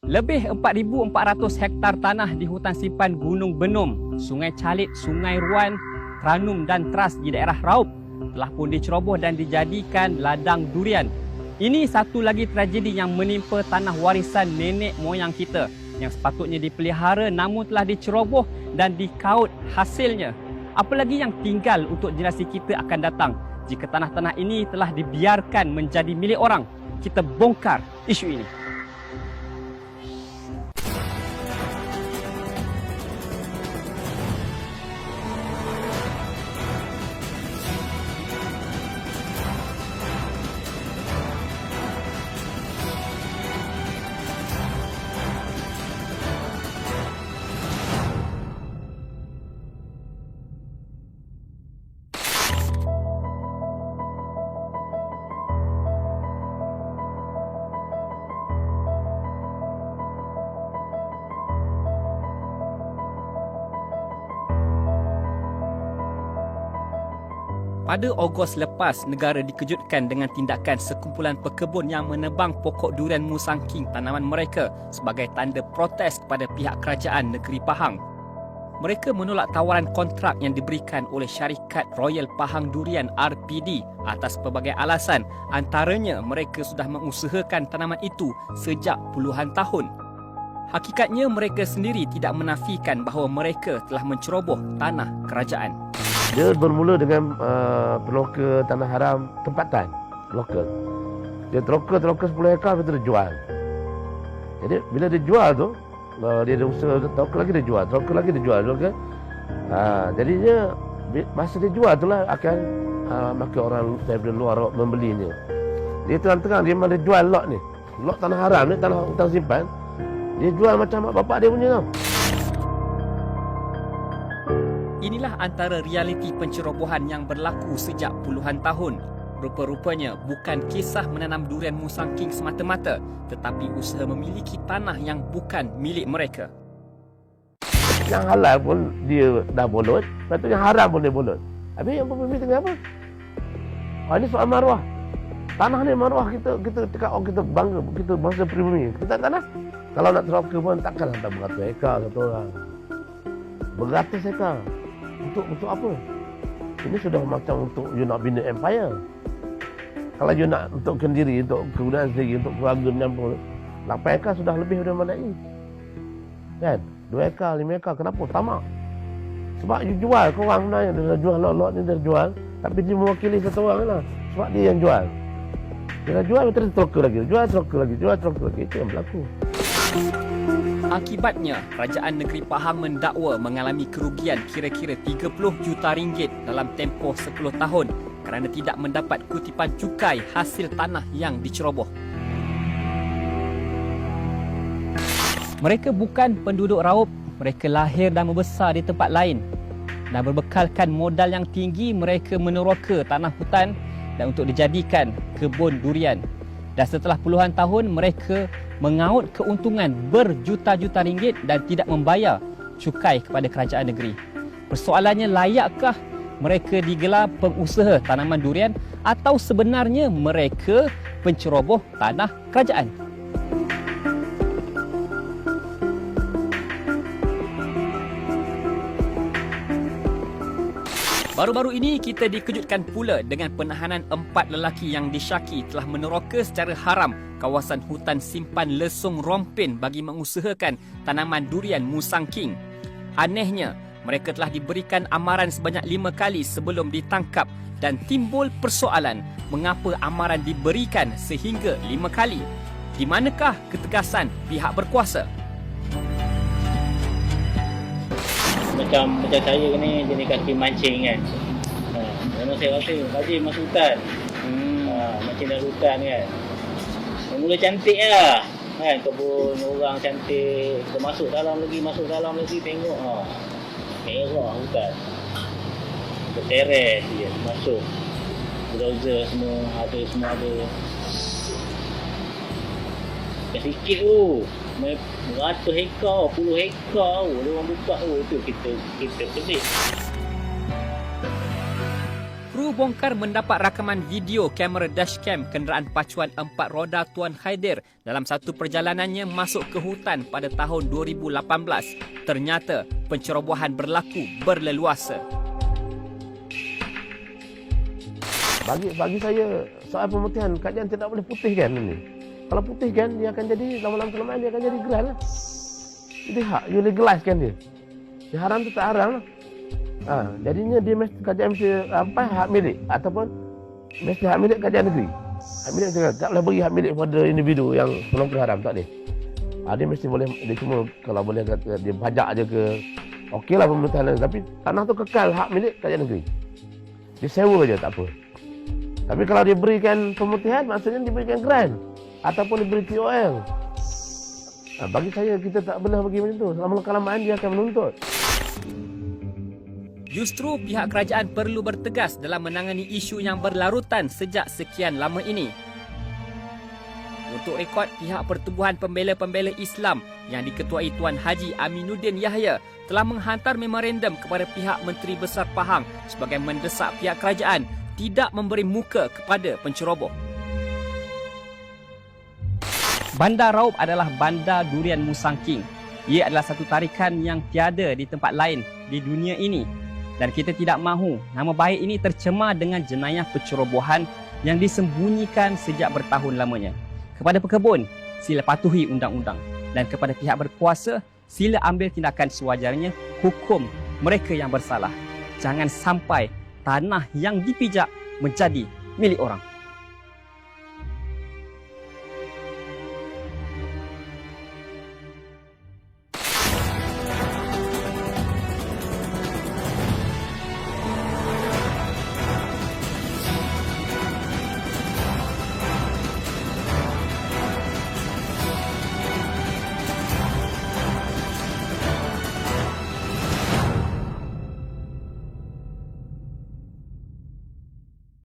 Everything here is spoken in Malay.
Lebih 4,400 hektar tanah di hutan simpan Gunung Benum, Sungai Calit, Sungai Ruan, Tranum dan Tras di daerah Raub telah pun diceroboh dan dijadikan ladang durian. Ini satu lagi tragedi yang menimpa tanah warisan nenek moyang kita yang sepatutnya dipelihara namun telah diceroboh dan dikaut hasilnya. Apalagi yang tinggal untuk generasi kita akan datang jika tanah-tanah ini telah dibiarkan menjadi milik orang. Kita bongkar isu ini. Pada Ogos lepas, negara dikejutkan dengan tindakan sekumpulan pekebun yang menebang pokok durian musangking tanaman mereka sebagai tanda protes kepada pihak kerajaan negeri Pahang. Mereka menolak tawaran kontrak yang diberikan oleh syarikat Royal Pahang Durian RPD atas pelbagai alasan, antaranya mereka sudah mengusahakan tanaman itu sejak puluhan tahun. Hakikatnya mereka sendiri tidak menafikan bahawa mereka telah menceroboh tanah kerajaan. Dia bermula dengan peloka tanah haram tempatan lokal. Dia teroka 10 ekar, lepas tu dia jual. Jadi bila dia jual tu, dia ada usaha teroka lagi dia jual, teroka lagi dia jual, kan? Jadinya masa dia jual tu lah akan maka orang daripada luar membelinya. Dia terang-terang dia memang dia jual lot ni. Lot tanah haram ni, tanah hutang simpan. Dia jual macam mak bapak dia punya tau. Inilah antara realiti pencerobohan yang berlaku sejak puluhan tahun. Rupa-rupanya bukan kisah menanam durian musangking semata-mata, tetapi usaha memiliki tanah yang bukan milik mereka. Yang halal pun dia dah bolot, lepas tu yang haram pun dia bolot. Habis yang pemimpin tengah apa? Ini soal maruah. Tanah ni maruah kita cakap orang kita bangga, kita bangsa pribumi. Kita tak tanah. Kalau nak teroka pun takkan hantar beratus ekar satu orang. Beratus ekar. Untuk apa? Ini sudah macam untuk you nak bina empire. Kalau you nak untukkan diri, untuk kegunaan sendiri, untuk keluarga menyampung, 8 ekar sudah lebih daripada memadai. Kan? 2 ekar, 5 ekar, kenapa? Tamak. Sebab you jual, korang sebenarnya dia dah jual, lot-lot ni dia jual, tapi dia mewakili satu orang lah. Sebab dia yang jual. Dia dah jual, terus teroka lagi. Jual, teroka lagi. Jual, teroka lagi. Itu yang berlaku. Akibatnya, kerajaan negeri Pahang mendakwa mengalami kerugian kira-kira 30 juta ringgit dalam tempoh 10 tahun kerana tidak mendapat kutipan cukai hasil tanah yang diceroboh. Mereka bukan penduduk Raub, mereka lahir dan membesar di tempat lain. Dan berbekalkan modal yang tinggi, mereka meneroka tanah hutan dan untuk dijadikan kebun durian. Dan setelah puluhan tahun, mereka mengaut keuntungan berjuta-juta ringgit dan tidak membayar cukai kepada kerajaan negeri. Persoalannya, layakkah mereka digelar pengusaha tanaman durian atau sebenarnya mereka penceroboh tanah kerajaan? Baru-baru ini kita dikejutkan pula dengan penahanan 4 lelaki yang disyaki telah meneroka secara haram kawasan hutan simpan Lesung Rompin bagi mengusahakan tanaman durian musangking. Anehnya, mereka telah diberikan amaran sebanyak 5 kali sebelum ditangkap dan timbul persoalan mengapa amaran diberikan sehingga 5 kali. Di manakah ketegasan pihak berkuasa? Macam saya ni jenis kaki mancing kan. Memang saya rasa rajin masuk hutan. Mancing dalam hutan kan. Mula cantik lah. Kan, kebun orang cantik. Kita masuk dalam lagi tengok. Merah hutan. Berteres dia masuk. Browser semua ada. Sikit tu. Beratus hektar, puluh hektar dia orang buka tu. Itu kita pelik. Kru bongkar mendapat rakaman video kamera dashcam kenderaan pacuan 4 roda Tuan Khaidir dalam satu perjalanannya masuk ke hutan pada tahun 2018. Ternyata pencerobohan berlaku berleluasa. Bagi saya soal pemutihan kajian tidak boleh putihkan ini. Kalau putihkan dia akan jadi lama-lama kelamaan dia akan jadi geram lah. Jadi hak you legalizekan dia. Yang haram tu tak haram lah. Jadinya dia mesti kajian mesti hak milik ataupun mesti hak milik kajian negeri. Hak milik tak boleh bagi hak milik pada individu yang pelanggar haram, tak boleh. Dia mesti boleh, dia cuma kalau boleh kata dia bajak je ke okeylah pemerintahan, tapi tanah tu kekal hak milik kajian negeri. Dia sewa je tak apa. Tapi kalau dia berikan pemutihan maksudnya diberikan grant ataupun diberi TOL. Bagi saya kita tak boleh bagi macam tu. Selama kelamaan dia akan menuntut. Justru pihak kerajaan perlu bertegas dalam menangani isu yang berlarutan sejak sekian lama ini. Untuk rekod, pihak Pertubuhan Pembela-Pembela Islam yang diketuai Tuan Haji Aminuddin Yahya telah menghantar memorandum kepada pihak Menteri Besar Pahang sebagai mendesak pihak kerajaan tidak memberi muka kepada penceroboh. Bandar Raub adalah bandar durian Musang King. Ia adalah satu tarikan yang tiada di tempat lain di dunia ini. Dan kita tidak mahu nama baik ini tercemar dengan jenayah pencerobohan yang disembunyikan sejak bertahun lamanya. Kepada pekebun, sila patuhi undang-undang. Dan kepada pihak berkuasa, sila ambil tindakan sewajarnya, hukum mereka yang bersalah. Jangan sampai tanah yang dipijak menjadi milik orang.